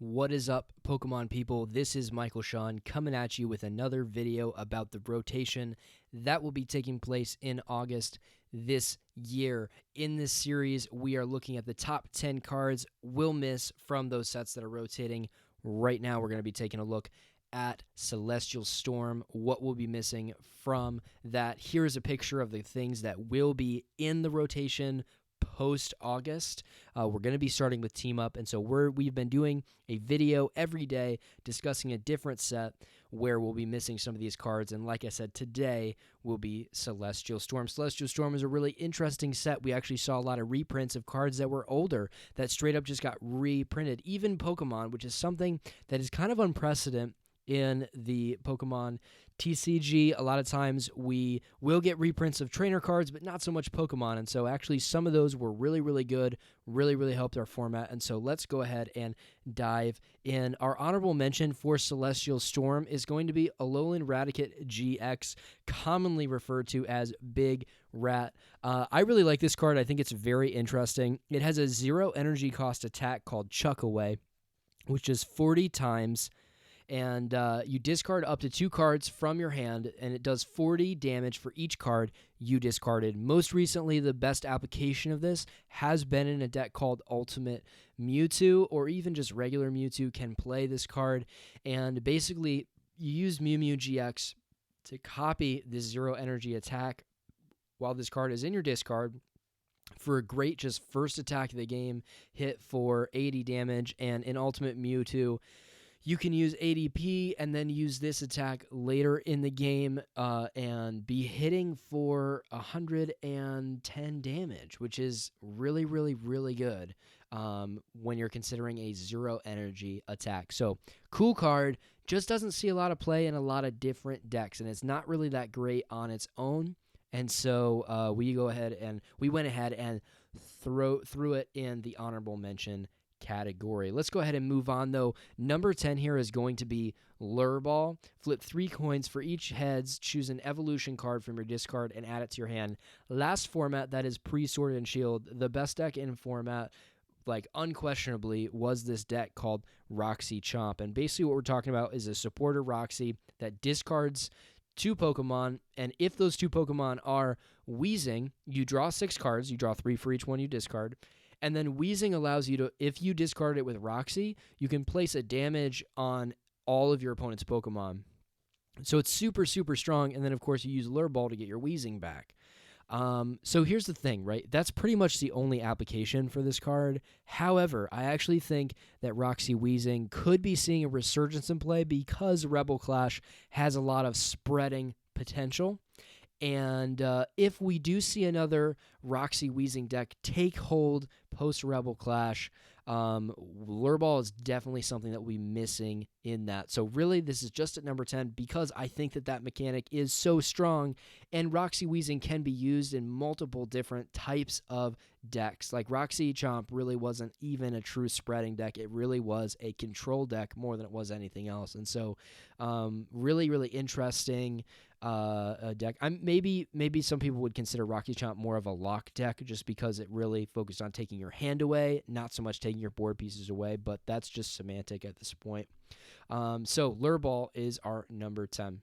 What is up, Pokemon people? This is Michael Sean coming at you with another video about the rotation that will be taking place in August this year. In this series, we are looking at the top 10 cards we'll miss from those sets that are rotating. Right now, we're going to be taking a look at Celestial Storm, what we'll be missing from that. Here's a picture of the things that will be in the rotation post-August. We're going to be starting with Team Up, and so we've been doing a video every day discussing a different set where we'll be missing some of these cards, and like I said, today will be Celestial Storm. Celestial Storm is a really interesting set. We actually saw a lot of reprints of cards that were older that straight up just got reprinted, even Pokemon, which is something that is kind of unprecedented in the Pokemon TCG. A lot of times we will get reprints of trainer cards, but not so much Pokemon. And so actually some of those were really, really good, really helped our format. And so let's go ahead and dive in. Our honorable mention for Celestial Storm is going to be Alolan Raticate GX, commonly referred to as Big Rat. I really like this card. I think it's very interesting. It has a 0 energy cost attack called Chuck Away, which is 40 times. And you discard up to 2 cards from your hand, and it does 40 damage for each card you discarded. Most recently, the best application of this has been in a deck called Ultimate Mewtwo, or even just regular Mewtwo can play this card. And basically, you use Mew GX to copy this 0 energy attack while this card is in your discard for a great just first attack of the game hit for 80 damage. And in Ultimate Mewtwo, you can use ADP and then use this attack later in the game and be hitting for 110 damage, which is really good when you're considering a 0 energy attack. So cool card, just doesn't see a lot of play in a lot of different decks, and it's not really that great on its own. And so we went ahead and threw it in the honorable mention category. Let's go ahead and move on, though. Number 10 here is going to be Lure Ball. Flip 3 coins for each heads. Choose an evolution card from your discard and add it to your hand. Last format, that is pre-Sword and Shield. The best deck in format, like unquestionably, was this deck called Roxy Chomp. And basically what we're talking about is a supporter Roxy that discards 2 Pokemon, and if those 2 Pokemon are Weezing, you draw 6 cards. You draw 3 for each one you discard. And then Weezing allows you to, if you discard it with Roxy, you can place a damage on all of your opponent's Pokemon. So it's super strong. And then, of course, you use Lure Ball to get your Weezing back. So here's the thing, right? That's pretty much the only application for this card. However, I actually think that Roxy Weezing could be seeing a resurgence in play because Rebel Clash has a lot of spreading potential. And if we do see another Roxy Weezing deck take hold post-Rebel Clash, Lure Ball is definitely something that we'll be missing in that. So really, this is just at number 10 because I think that mechanic is so strong, and Roxy Weezing can be used in multiple different types of decks. Like Roxy Chomp really wasn't even a true spreading deck. It really was a control deck more than it was anything else. And so really interesting deck. Maybe some people would consider Roxy Chomp more of a lock deck just because it really focused on taking your hand away, not so much taking your board pieces away, but that's just semantic at this point. So Lure Ball is our number 10.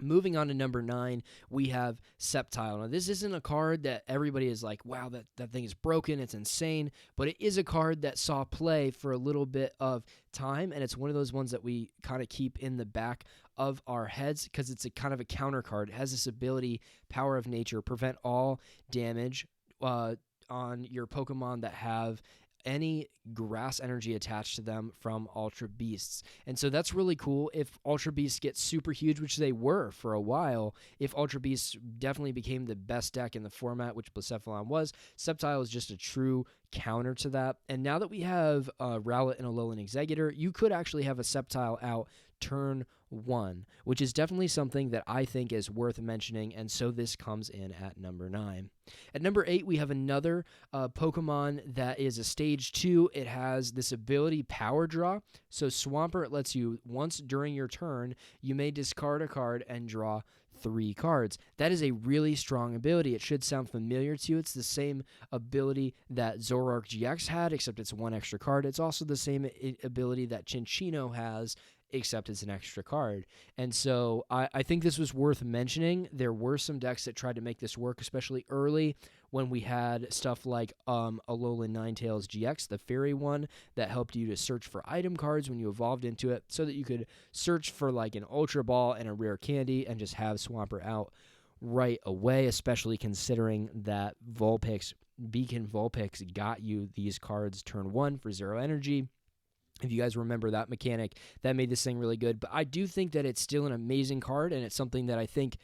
Moving on to number 9, we have Sceptile. Now, this isn't a card that everybody is like, wow, that thing is broken, it's insane, but it is a card that saw play for a little bit of time, and it's one of those ones that we kind of keep in the back of our heads because it's a kind of a counter card. It has this ability, Power of Nature, prevent all damage on your Pokemon that have any grass energy attached to them from Ultra Beasts. And so that's really cool. If Ultra Beasts get super huge, which they were for a while, if Ultra Beasts definitely became the best deck in the format, which Blacephalon was, Sceptile is just a true counter to that. And now that we have Rowlet and Alolan Exeggutor, you could actually have a Sceptile out turn 1, which is definitely something that I think is worth mentioning, and so this comes in at number 9. At number 8, we have another Pokemon that is a stage 2. It has this ability, Power Draw. So Swampert lets you, once during your turn, you may discard a card and draw 3 cards. That is a really strong ability. It should sound familiar to you. It's the same ability that Zoroark GX had, except it's 1 extra card. It's also the same ability that Cinccino has, except it's an extra card. And so I think this was worth mentioning. There were some decks that tried to make this work, especially early when we had stuff like Alolan Ninetales GX, the fairy one, that helped you to search for item cards when you evolved into it so that you could search for like an Ultra Ball and a rare candy and just have Swampert out right away, especially considering that Beacon Vulpix got you these cards turn 1 for 0 energy. If you guys remember that mechanic, that made this thing really good. But I do think that it's still an amazing card, and it's something that I think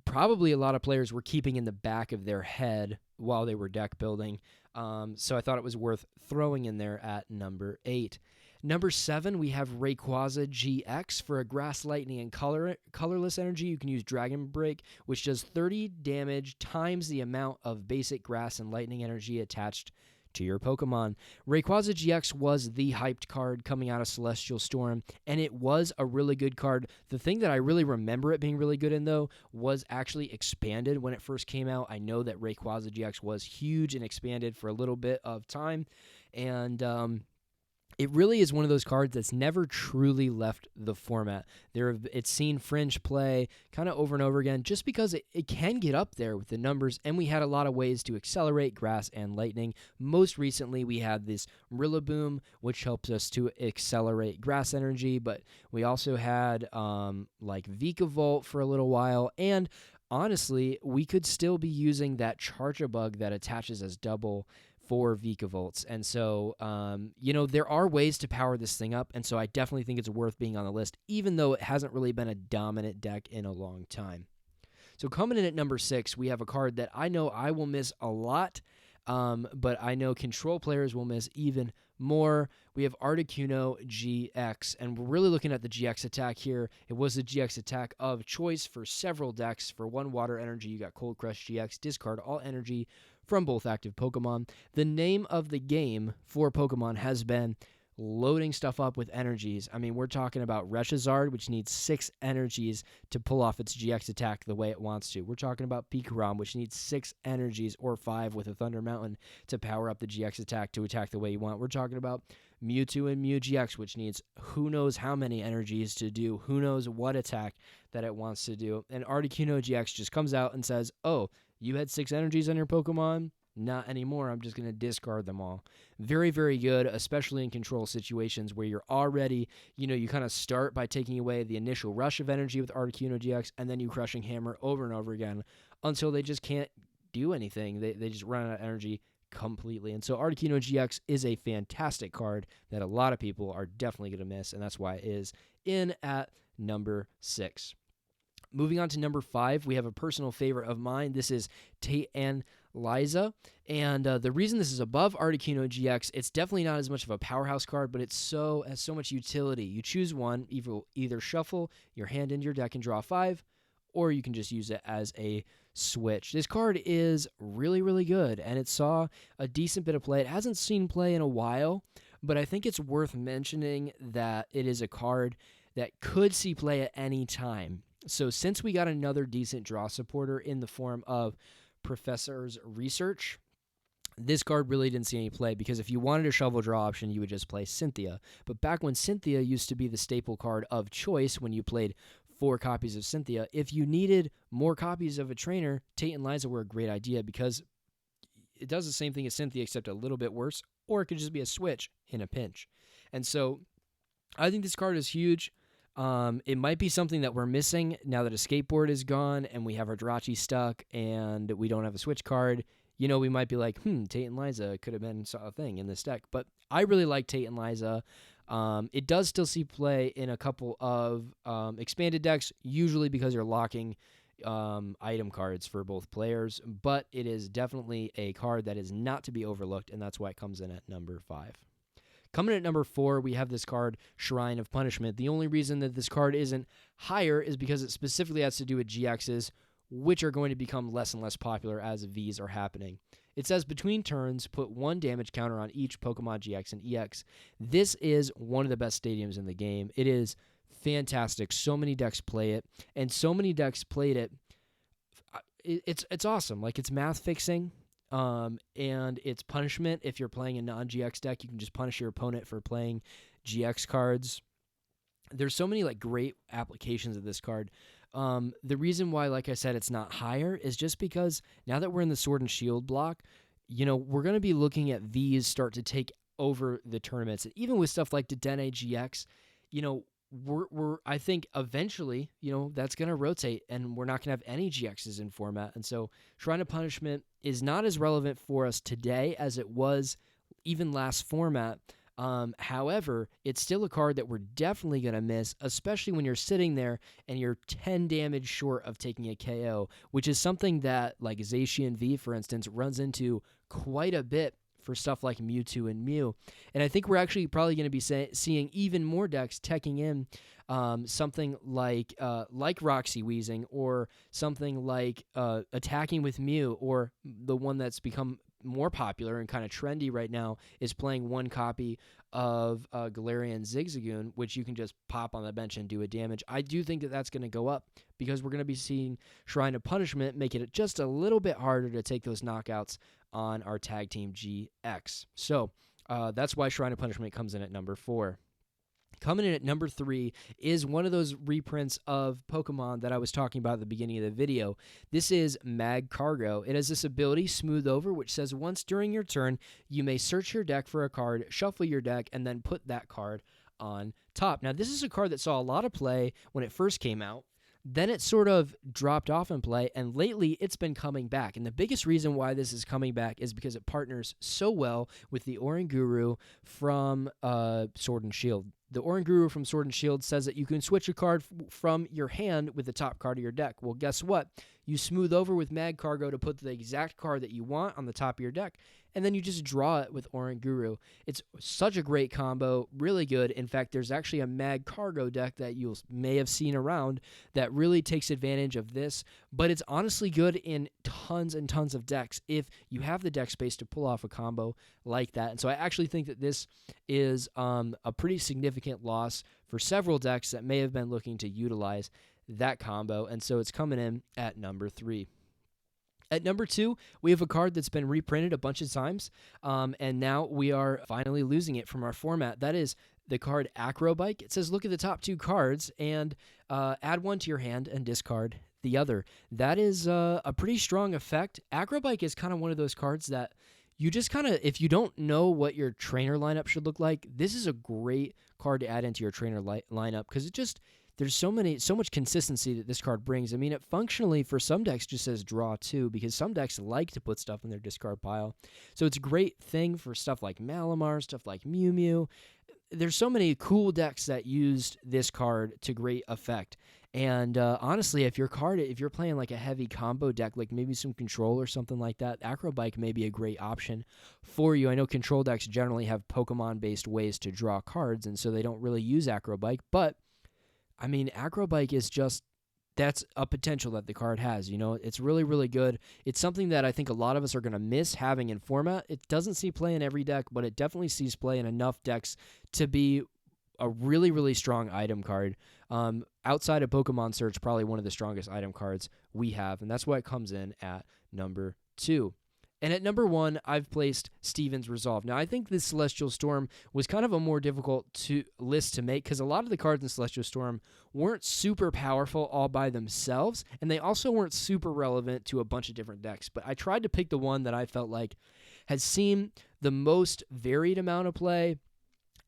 probably a lot of players were keeping in the back of their head while they were deck building. So I thought it was worth throwing in there at number 8. Number 7, we have Rayquaza GX. For a Grass, Lightning, and colorless energy, you can use Dragon Break, which does 30 damage times the amount of basic Grass and Lightning energy attached to your Pokemon. Rayquaza GX was the hyped card coming out of Celestial Storm, and it was a really good card. The thing that I really remember it being really good in, though, was actually expanded when it first came out. I know that Rayquaza GX was huge and expanded for a little bit of time, and it really is one of those cards that's never truly left the format. It's seen Fringe play kind of over and over again just because it can get up there with the numbers, and we had a lot of ways to accelerate Grass and Lightning. Most recently, we had this Rillaboom, which helps us to accelerate Grass energy, but we also had like Vikavolt for a little while, and honestly, we could still be using that Charjabug that attaches as double for Vikavolts. And so, there are ways to power this thing up, and so I definitely think it's worth being on the list, even though it hasn't really been a dominant deck in a long time. So coming in at number 6, we have a card that I know I will miss a lot, but I know Control players will miss even more. We have Articuno GX, and we're really looking at the GX attack here. It was the GX attack of choice for several decks. For 1 water energy, you got Cold Crush GX, discard all energy from both active Pokemon. The name of the game for Pokemon has been loading stuff up with energies. I mean, we're talking about Reshazard, which needs 6 energies to pull off its GX attack the way it wants to. We're talking about Pikarom, which needs 6 energies or 5 with a Thunder Mountain to power up the GX attack to attack the way you want. We're talking about Mewtwo and Mew GX, which needs who knows how many energies to do who knows what attack that it wants to do. And Articuno GX just comes out and says, oh, you had 6 energies on your Pokemon? Not anymore. I'm just going to discard them all. Very, very good, especially in control situations where you're already, you kind of start by taking away the initial rush of energy with Articuno GX, and then you Crushing Hammer over and over again until they just can't do anything. They just run out of energy completely. And so Articuno GX is a fantastic card that a lot of people are definitely going to miss, and that's why it is in at number 6. Moving on to number 5, we have a personal favorite of mine. This is Tate Liza, and the reason this is above Articuno GX, it's definitely not as much of a powerhouse card, but has so much utility. You choose one, either shuffle your hand into your deck and draw 5, or you can just use it as a switch. This card is really, really good, and it saw a decent bit of play. It hasn't seen play in a while, but I think it's worth mentioning that it is a card that could see play at any time. So since we got another decent draw supporter in the form of Professor's Research, this card really didn't see any play, because if you wanted a shovel draw option, you would just play Cynthia. But back when Cynthia used to be the staple card of choice when you played 4 copies of Cynthia, if you needed more copies of a trainer, Tate and Liza were a great idea, because it does the same thing as Cynthia except a little bit worse, or it could just be a switch in a pinch. And so I think this card is huge. It might be something that we're missing now that a skateboard is gone and we have our Jirachi stuck and we don't have a switch card. We might be like, Tate and Liza could have been a thing in this deck. But I really like Tate and Liza. It does still see play in a couple of expanded decks, usually because you're locking item cards for both players. But it is definitely a card that is not to be overlooked, and that's why it comes in at number 5. Coming at number 4, we have this card, Shrine of Punishment. The only reason that this card isn't higher is because it specifically has to do with GXs, which are going to become less and less popular as Vs are happening. It says, between turns, put 1 damage counter on each Pokemon GX and EX. This is one of the best stadiums in the game. It is fantastic. So many decks play it, and so many decks played it. It's awesome. Like, it's math fixing, and it's punishment. If you're playing a non-GX deck, you can just punish your opponent for playing GX cards. There's so many like great applications of this card. The reason why, like I said, it's not higher is just because now that we're in the Sword and Shield block, we're going to be looking at these start to take over the tournaments. And even with stuff like the Dene GX, I think eventually, that's going to rotate, and we're not going to have any GXs in format. And so Shrine of Punishment is not as relevant for us today as it was even last format. However, it's still a card that we're definitely going to miss, especially when you're sitting there and you're 10 damage short of taking a KO, which is something that, like Zacian V, for instance, runs into quite a bit for stuff like Mewtwo and Mew. And I think we're actually probably going to be seeing even more decks teching in something like Roxy Weezing, or something like attacking with Mew, or the one that's become more popular and kind of trendy right now is playing one copy of Galarian Zigzagoon, which you can just pop on the bench and do a damage. I do think that that's going to go up because we're going to be seeing Shrine of Punishment make it just a little bit harder to take those knockouts on our Tag Team GX. So that's why Shrine of Punishment comes in at number 4. Coming in at number 3 is one of those reprints of Pokemon that I was talking about at the beginning of the video. This is Magcargo. It has this ability, Smooth Over, which says once during your turn, you may search your deck for a card, shuffle your deck, and then put that card on top. Now, this is a card that saw a lot of play when it first came out. Then it sort of dropped off in play, and lately it's been coming back. And the biggest reason why this is coming back is because it partners so well with the Oranguru from Sword and Shield. The Oranguru from Sword and Shield says that you can switch a card from your hand with the top card of your deck. Well, guess what? You smooth over with Magcargo to put the exact card that you want on the top of your deck, and then you just draw it with Oranguru. It's such a great combo, really good. In fact, there's actually a Magcargo deck that you may have seen around that really takes advantage of this, but it's honestly good in tons and tons of decks if you have the deck space to pull off a combo like that. And so I actually think that this is a pretty significant loss for several decks that may have been looking to utilize that combo, and so it's coming in at number 3. At number 2, we have a card that's been reprinted a bunch of times, and now we are finally losing it from our format. That is the card Acrobike. It says look at the top 2 cards and add one to your hand and discard the other. That is a pretty strong effect. Acrobike is kind of one of those cards that you just kind of, if you don't know what your trainer lineup should look like, this is a great card to add into your trainer lineup, because it just, there's so much consistency that this card brings. I mean, it functionally for some decks just says draw 2, because some decks like to put stuff in their discard pile. So it's a great thing for stuff like Malamar, stuff like Mew Mew. There's so many cool decks that used this card to great effect. And honestly, if you're playing like a heavy combo deck, like maybe some control or something like that, Acrobike may be a great option for you. I know control decks generally have Pokemon-based ways to draw cards, and so they don't really use Acrobike, but I mean, Acrobike is just, that's a potential that the card has. It's really, really good. It's something that I think a lot of us are going to miss having in format. It doesn't see play in every deck, but it definitely sees play in enough decks to be a really, really strong item card. Outside of Pokemon Search, probably one of the strongest item cards we have, and that's why it comes in at number 2. And at number 1, I've placed Steven's Resolve. Now, I think this Celestial Storm was kind of a more difficult list to make, because a lot of the cards in Celestial Storm weren't super powerful all by themselves, and they also weren't super relevant to a bunch of different decks. But I tried to pick the one that I felt like has seen the most varied amount of play,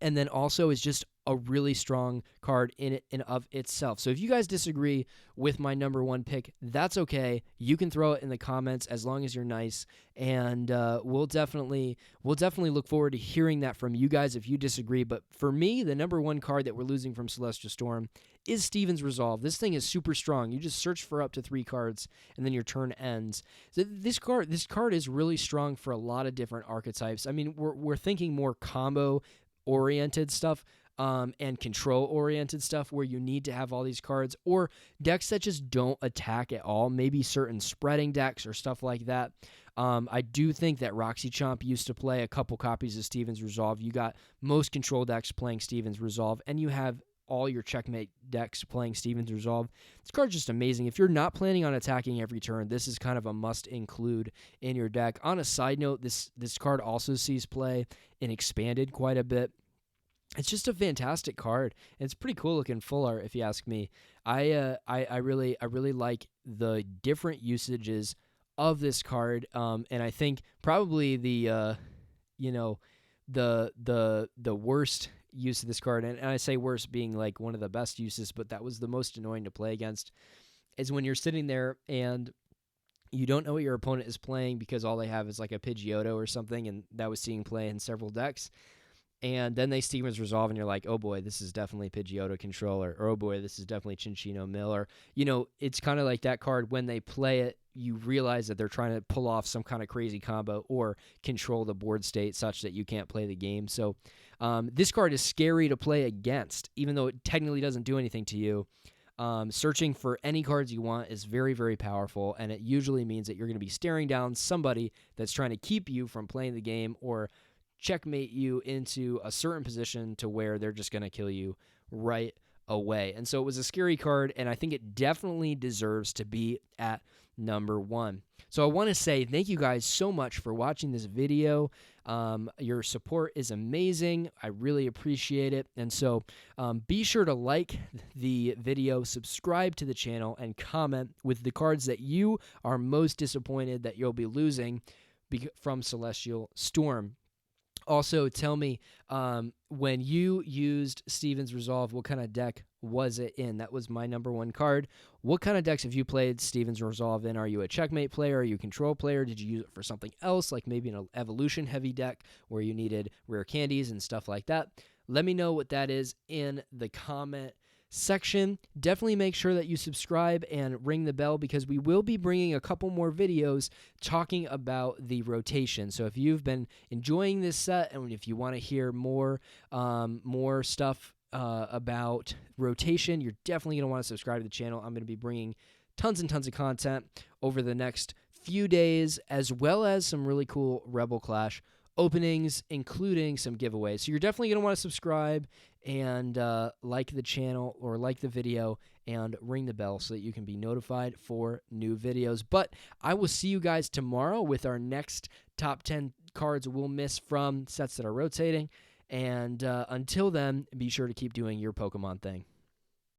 and then also is just a really strong card in and of itself. So if you guys disagree with my number 1 pick, that's okay. You can throw it in the comments as long as you're nice, and we'll definitely look forward to hearing that from you guys if you disagree. But for me, the number 1 card that we're losing from Celestial Storm is Steven's Resolve. This thing is super strong. You just search for up to 3 cards, and then your turn ends. So this card is really strong for a lot of different archetypes. I mean, we're thinking more combo-oriented stuff, and control-oriented stuff where you need to have all these cards, or decks that just don't attack at all, maybe certain spreading decks or stuff like that. I do think that Roxy Chomp used to play a couple copies of Steven's Resolve. You got most control decks playing Steven's Resolve, and you have all your checkmate decks playing Steven's Resolve. This card's just amazing. If you're not planning on attacking every turn, this is kind of a must include in your deck. On a side note, this card also sees play in Expanded quite a bit. It's just a fantastic card. It's pretty cool looking full art, if you ask me. I really like the different usages of this card, and I think probably the worst use of this card, and I say worst being like one of the best uses, but that was the most annoying to play against, is when you're sitting there and you don't know what your opponent is playing because all they have is like a Pidgeotto or something, and that was seeing play in several decks. And then they Steven's Resolve, and you're like, oh boy, this is definitely Pidgeotto controller, or oh boy, this is definitely Chinchino Mill, or, it's kind of like that card, when they play it, you realize that they're trying to pull off some kind of crazy combo or control the board state such that you can't play the game. So this card is scary to play against, even though it technically doesn't do anything to you. Searching for any cards you want is very, very powerful, and it usually means that you're going to be staring down somebody that's trying to keep you from playing the game or checkmate you into a certain position to where they're just going to kill you right away. And so it was a scary card, and I think it definitely deserves to be at number 1. So I want to say thank you guys so much for watching this video. Your support is amazing. I really appreciate it. And so be sure to like the video, subscribe to the channel, and comment with the cards that you are most disappointed that you'll be losing from Celestial Storm. Also, tell me, when you used Steven's Resolve, what kind of deck was it in? That was my number 1 card. What kind of decks have you played Steven's Resolve in? Are you a checkmate player? Are you a control player? Did you use it for something else, like maybe an evolution-heavy deck where you needed rare candies and stuff like that? Let me know what that is in the comment section. Definitely make sure that you subscribe and ring the bell, because we will be bringing a couple more videos talking about the rotation. So if you've been enjoying this set, and if you want to hear more stuff about rotation, you're definitely going to want to subscribe to the channel. I'm going to be bringing tons and tons of content over the next few days, as well as some really cool Rebel Clash openings, including some giveaways. So you're definitely going to want to subscribe and like the channel, or like the video, and ring the bell so that you can be notified for new videos. But I will see you guys tomorrow with our next top 10 cards we'll miss from sets that are rotating. And until then, be sure to keep doing your Pokemon thing.